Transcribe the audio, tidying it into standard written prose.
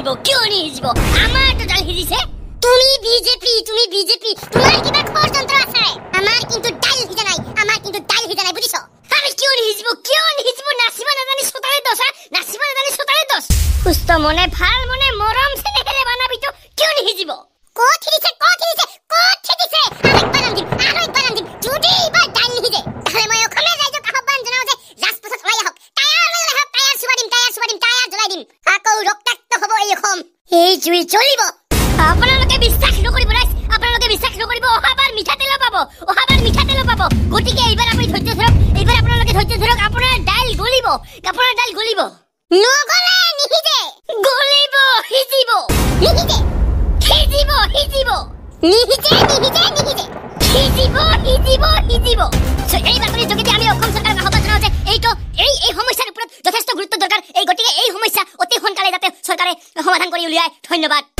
নিহিজিব কিয় নিহিজিব আমাৰটো ডাল হিজিছে তুমি বিজেপি তোমাৰ কিবা খৰ যন্ত্ৰ আছে আমাৰ কিন্তু ডাল হিজা নাই বুজিছো আমি কিয় নিহিজিব নাচিব নাজানি সোতাৰে দছা নাচিব নাজানি সোতাৰে দছ সুস্থ মনে ভাল মনে মৰম চেনেহেৰে বানাবিটো কিয় নিহিজিব কত হিজিছে আৰু একবাৰ নাম দিম যদি এইবাৰ ডাল নিহিজে তাহলে মই অসমে ৰাইজক আহ্বান জনাও যে ৰাজপথত ওলাই আহক টায়াৰ জ্বলাই দিম আকৌ ৰক্তাক্ত হ'ব এই অসম এই জুই জ্বলিব আপোনালোকে বিশ্বাস নকৰিব অহাবাৰ মিঠাতেল পাব গতিকে এইবাৰ আপুনি ধৈৰ্য ধৰক আপোনাৰ ডাল গলিব নগলে নিহিজে গলিব হিজিব এই বাতৰিৰ যোগেদি আমি অসম চৰকাৰক আহ্বান জনাও যে এই সমস্যাৰ ওপৰত যথেষ্ট গুৰুত্ব দৰকাৰ এই গতিকে এই সমস্যা অতি সোনকালে যাতে চৰকাৰে সমাধান কৰি উলিয়ায় ধন্যবাদ।